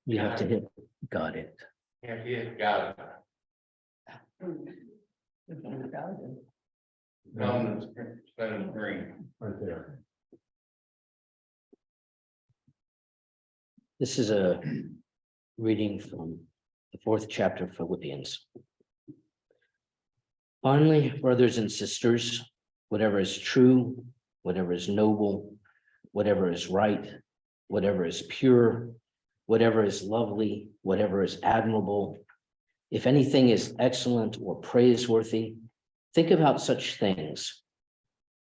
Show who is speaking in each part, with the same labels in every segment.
Speaker 1: You have to hit, got it.
Speaker 2: Yeah, yeah, got it. No, it's green.
Speaker 3: Right there.
Speaker 1: This is a reading from the 4th chapter of Philippians. Finally, brothers and sisters, whatever is true, whatever is noble, whatever is right, whatever is pure, whatever is lovely, whatever is admirable, if anything is excellent or praiseworthy, think about such things.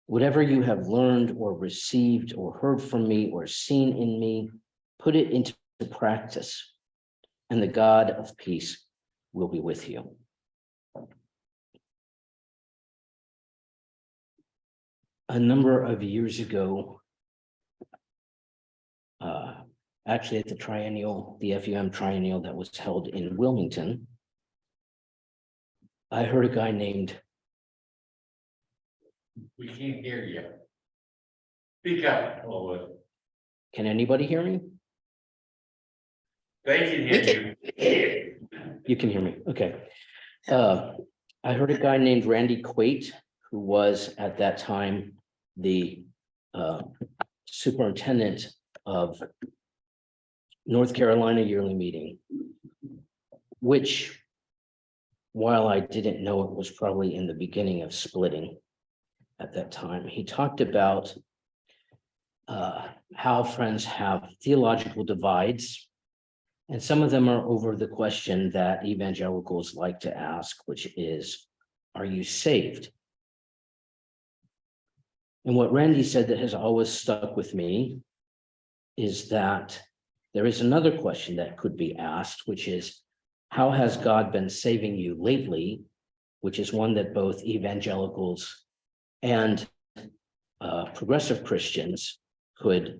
Speaker 1: Whatever you have learned or received or heard from me or seen in me, put it into practice, and the God of peace will be with you. A number of years ago, actually at the triennial, the FUM triennial that was held in Wilmington, I heard a guy named,
Speaker 2: We can't hear you. Speak up, Lois.
Speaker 1: can anybody hear me?
Speaker 2: They can hear you.
Speaker 1: You can hear me, okay. I heard a guy named Randy Quaid, who was at that time the superintendent of North Carolina yearly meeting, which, while I didn't know it, was probably in the beginning of splitting at that time. He talked about how friends have theological divides, and some of them are over the question that evangelicals like to ask, which is, are you saved? And what Randy said that has always stuck with me is that there is another question that could be asked, which is, how has God been saving you lately? Which is one that both evangelicals and progressive Christians could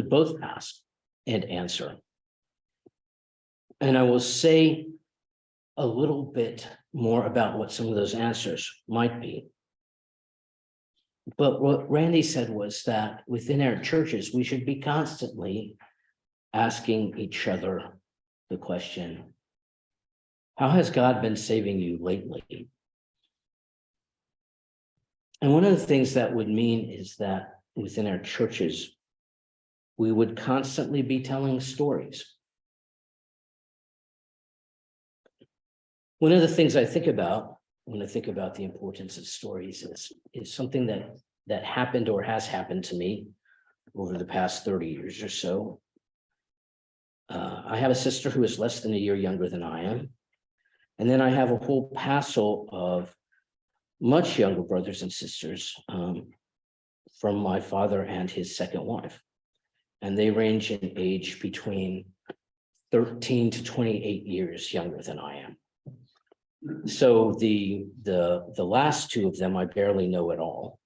Speaker 1: both ask and answer. And I will say a little bit more about what some of those answers might be. But what Randy said was that within our churches, we should be constantly asking each other the question, how has God been saving you lately? And one of the things that would mean is that within our churches, we would constantly be telling stories. One of the things I think about when I think about the importance of stories is something that happened or has happened to me over the past 30 years or so. I have a sister who is less than a year younger than I am. And then I have a whole passel of much younger brothers and sisters from my father and his second wife. And they range in age between 13 to 28 years younger than I am. So the last two of them I barely know at all.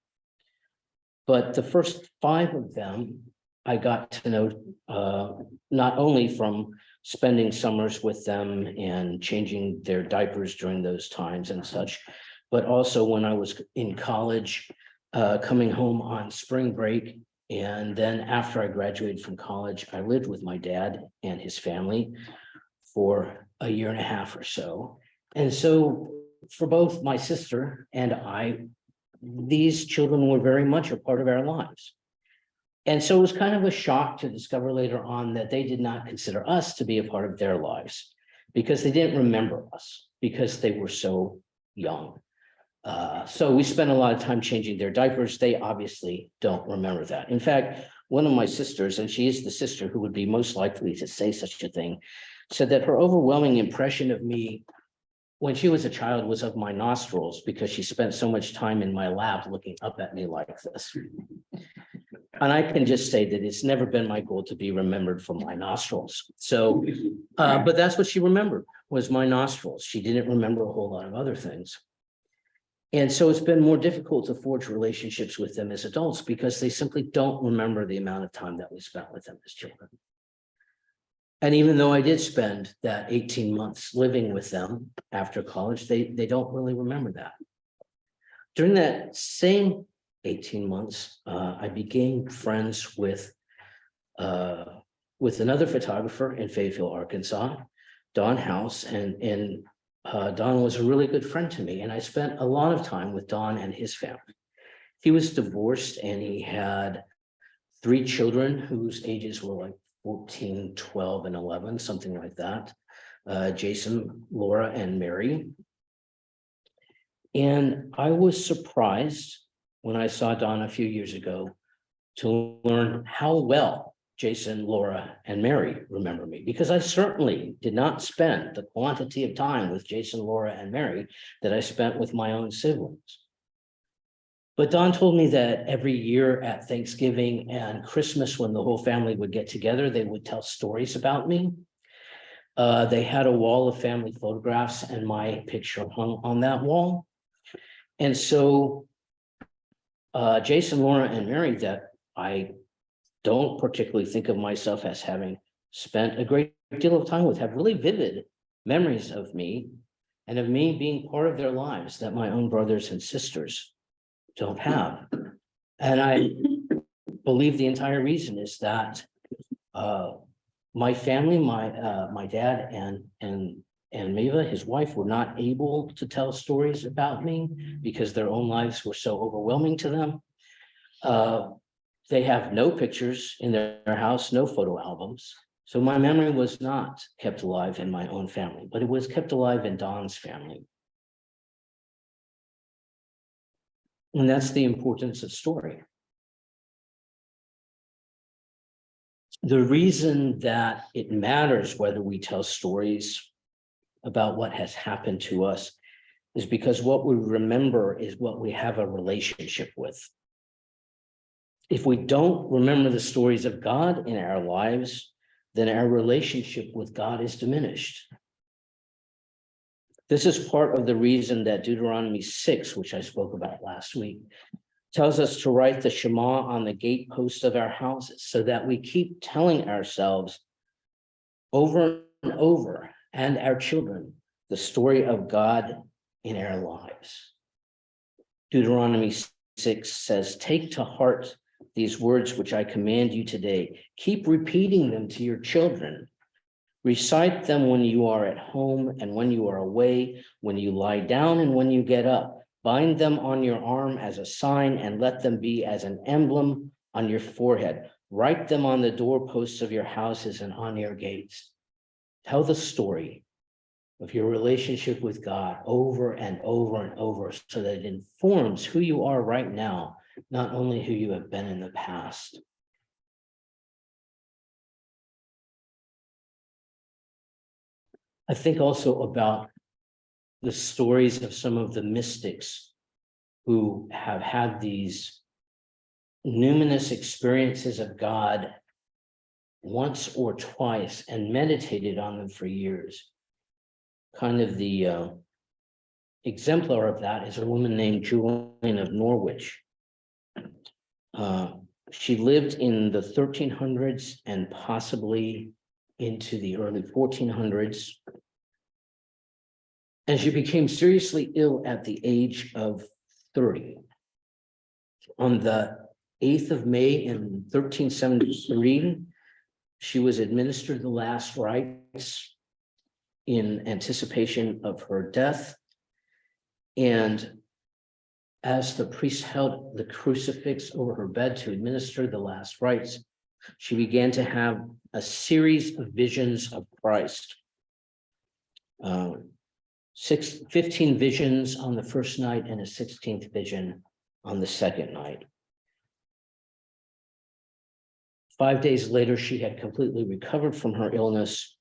Speaker 1: But the first 5 of them I got to know not only from spending summers with them and changing their diapers during those times and such, but also when I was in college, coming home on spring break. And then after I graduated from college, I lived with my dad and his family for a year and a half or so. And so for both my sister and I, these children were very much a part of our lives. And so it was kind of a shock to discover later on that they did not consider us to be a part of their lives because they didn't remember us because they were so young. So we spent a lot of time changing their diapers. They obviously don't remember that. In fact, one of my sisters, and she is the sister who would be most likely to say such a thing, said that her overwhelming impression of me when she was a child was of my nostrils because she spent so much time in my lap looking up at me like this. And I can just say that it's never been my goal to be remembered for my nostrils. So, but that's what she remembered was my nostrils. She didn't remember a whole lot of other things. And so it's been more difficult to forge relationships with them as adults because they simply don't remember the amount of time that we spent with them as children. And even though I did spend that 18 months living with them after college, they don't really remember that. During that same 18 months, I became friends with with another photographer in Fairview, Arkansas, Don House, and Don was a really good friend to me, and I spent a lot of time with Don and his family. He was divorced and he had 3 children whose ages were like 14, 12, and 11, something like that. Jason, Laura, and Mary. And I was surprised when I saw Don a few years ago to learn how well Jason, Laura, and Mary remember me, because I certainly did not spend the quantity of time with Jason, Laura, and Mary that I spent with my own siblings. But Don told me that every year at Thanksgiving and Christmas, when the whole family would get together, they would tell stories about me. They had a wall of family photographs and my picture hung on that wall. And so Jason, Laura, and Mary, that I don't particularly think of myself as having spent a great deal of time with, have really vivid memories of me and of me being part of their lives that my own brothers and sisters don't have. And I believe the entire reason is that my family, my dad and Meva, his wife, were not able to tell stories about me because their own lives were so overwhelming to them. They have no pictures in their house, no photo albums. So my memory was not kept alive in my own family, but it was kept alive in Don's family. And that's the importance of story. The reason that it matters whether we tell stories about what has happened to us is because what we remember is what we have a relationship with. If we don't remember the stories of God in our lives, then our relationship with God is diminished. This is part of the reason that Deuteronomy 6, which I spoke about last week, tells us to write the Shema on the gateposts of our houses so that we keep telling ourselves over and over, and our children, the story of God in our lives. Deuteronomy 6 says, "Take to heart these words which I command you today. Keep repeating them to your children. Recite them when you are at home and when you are away, when you lie down and when you get up. Bind them on your arm as a sign and let them be as an emblem on your forehead. Write them on the doorposts of your houses and on your gates." Tell the story of your relationship with God over and over and over so that it informs who you are right now, not only who you have been in the past. I think also about the stories of some of the mystics who have had these numinous experiences of God once or twice and meditated on them for years. Kind of the exemplar of that is a woman named Julian of Norwich. She lived in the 1300s and possibly into the early 1400s. And she became seriously ill at the age of 30. On the 8th of May in 1373, she was administered the last rites in anticipation of her death. And as the priest held the crucifix over her bed to administer the last rites, she began to have a series of visions of Christ. 15 visions on the first night and a 16th vision on the second night. 5 days later, she had completely recovered from her illness,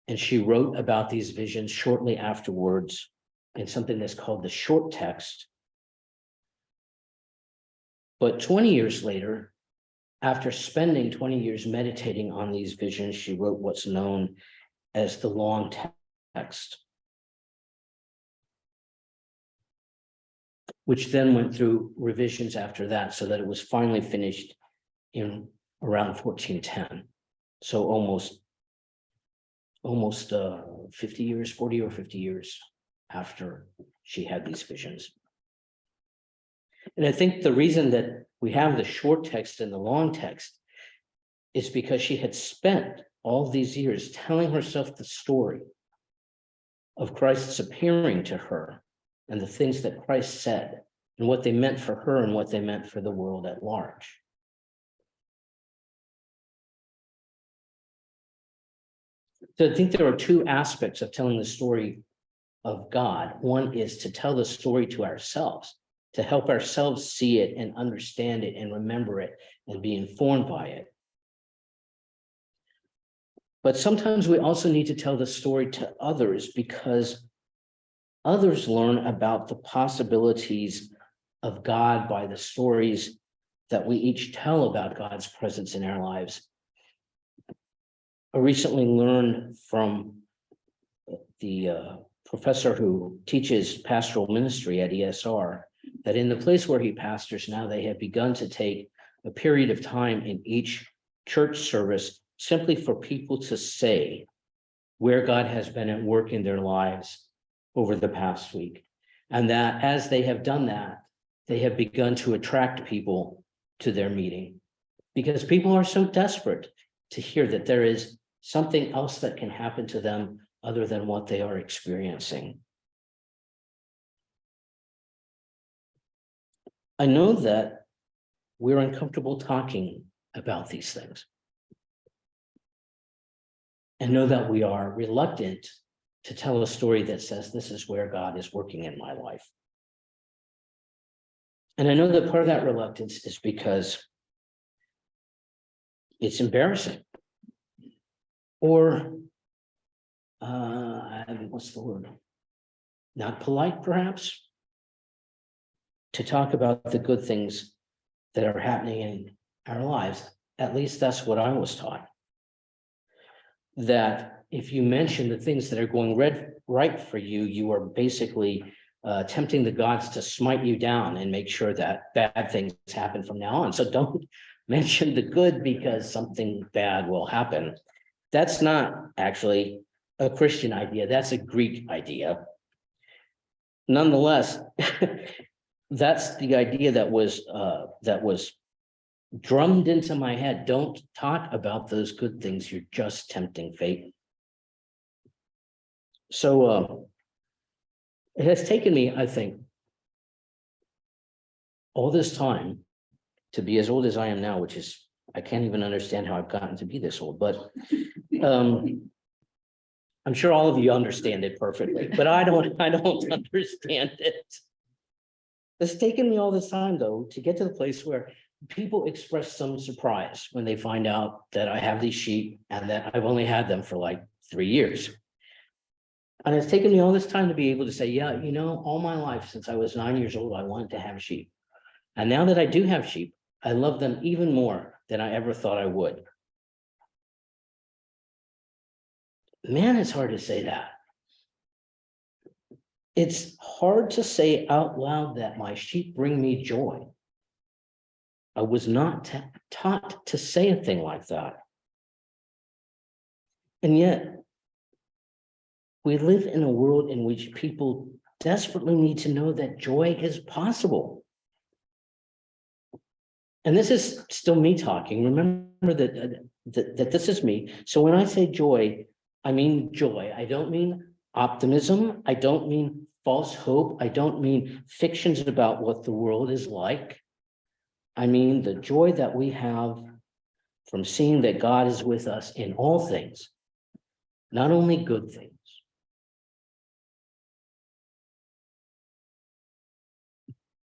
Speaker 1: and she wrote about these visions shortly afterwards in something that's called the short text. But 20 years later, after spending 20 years meditating on these visions, she wrote what's known as the long text, which then went through revisions after that so that it was finally finished in around 1410. So almost 50 years, 40 or 50 years after she had these visions. And I think the reason that we have the short text and the long text is because she had spent all these years telling herself the story of Christ's appearing to her and the things that Christ said and what they meant for her and what they meant for the world at large. So I think there are two aspects of telling the story of God. One is to tell the story to ourselves, to help ourselves see it and understand it and remember it and be informed by it. But sometimes we also need to tell the story to others because others learn about the possibilities of God by the stories that we each tell about God's presence in our lives. I recently learned from the professor who teaches pastoral ministry at ESR that in the place where he pastors now, they have begun to take a period of time in each church service simply for people to say where God has been at work in their lives over the past week. And that as they have done that, they have begun to attract people to their meeting because people are so desperate to hear that there is something else that can happen to them other than what they are experiencing. I know that we're uncomfortable talking about these things. And know that we are reluctant to tell a story that says this is where God is working in my life. And I know that part of that reluctance is because it's embarrassing. Or, what's the word? Not polite, perhaps, to talk about the good things that are happening in our lives. At least that's what I was taught. That if you mention the things that are going right for you, you are basically tempting the gods to smite you down and make sure that bad things happen from now on. So don't mention the good because something bad will happen. That's not actually a Christian idea. That's a Greek idea. Nonetheless, that's the idea that was drummed into my head. Don't talk about those good things. You're just tempting fate. So it has taken me, I think, all this time to be as old as I am now, which is, I can't even understand how I've gotten to be this old, but I'm sure all of you understand it perfectly, but I don't understand it. It's taken me all this time, though, to get to the place where people express some surprise when they find out that I have these sheep and that I've only had them for like 3 years. And it's taken me all this time to be able to say, yeah, you know, all my life since I was 9 years old, I wanted to have sheep. And now that I do have sheep, I love them even more than I ever thought I would. Man, it's hard to say that. It's hard to say out loud that my sheep bring me joy. I was not taught to say a thing like that. And yet, we live in a world in which people desperately need to know that joy is possible. And this is still me talking. Remember that this is me. So when I say joy, I mean joy. I don't mean optimism. I don't mean false hope. I don't mean fictions about what the world is like. I mean the joy that we have from seeing that God is with us in all things, not only good things.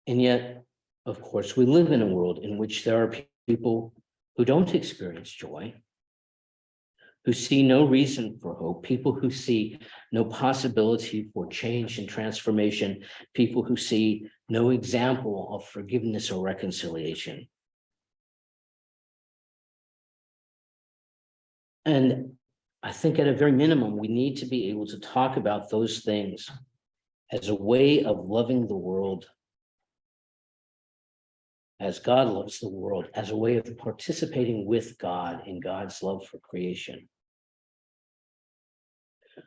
Speaker 1: And yet, of course, we live in a world in which there are people who don't experience joy, who see no reason for hope, people who see no possibility for change and transformation, people who see no example of forgiveness or reconciliation. And I think at a very minimum, we need to be able to talk about those things as a way of loving the world as God loves the world, as a way of participating with God in God's love for creation.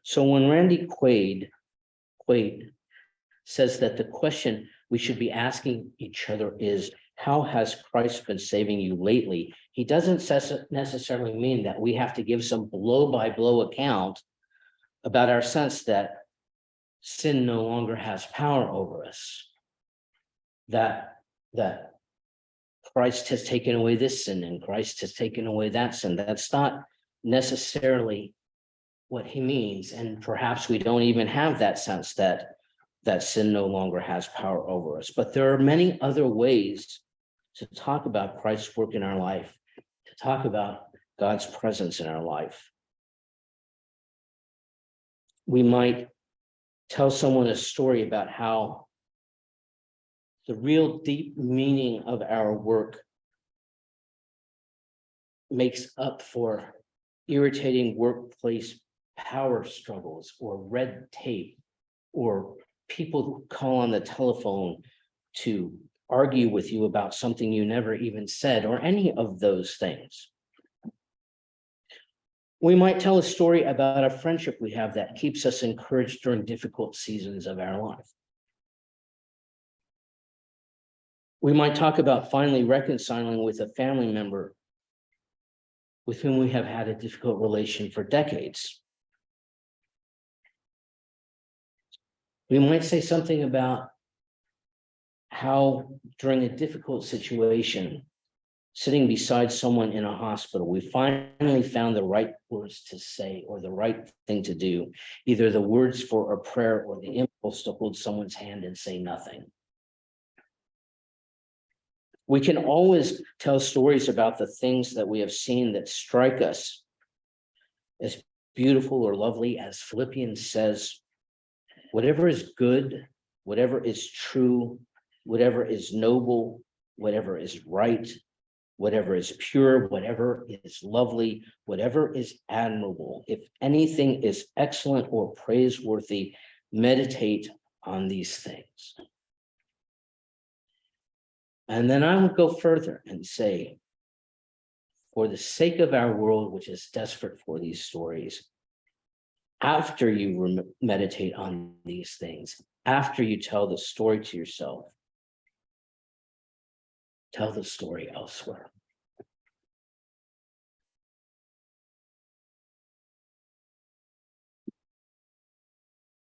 Speaker 1: So when Randy Quaid says that the question we should be asking each other is, How has Christ been saving you lately? He doesn't necessarily mean that we have to give some blow-by-blow account about our sense that sin no longer has power over us. That Christ has taken away this sin and Christ has taken away that sin. That's not necessarily what he means. And perhaps we don't even have that sense that sin no longer has power over us. But there are many other ways to talk about Christ's work in our life, to talk about God's presence in our life. We might tell someone a story about how the real deep meaning of our work makes up for irritating workplace power struggles or red tape or people who call on the telephone to argue with you about something you never even said or any of those things. We might tell a story about a friendship we have that keeps us encouraged during difficult seasons of our life. We might talk about finally reconciling with a family member with whom we have had a difficult relation for decades. We might say something about how during a difficult situation, sitting beside someone in a hospital, we finally found the right words to say or the right thing to do, either the words for a prayer or the impulse to hold someone's hand and say nothing. We can always tell stories about the things that we have seen that strike us as beautiful or lovely, as Philippians says, whatever is good, whatever is true, whatever is noble, whatever is right, whatever is pure, whatever is lovely, whatever is admirable, if anything is excellent or praiseworthy, meditate on these things. And then I would go further and say, for the sake of our world, which is desperate for these stories, after you meditate on these things, after you tell the story to yourself, tell the story elsewhere.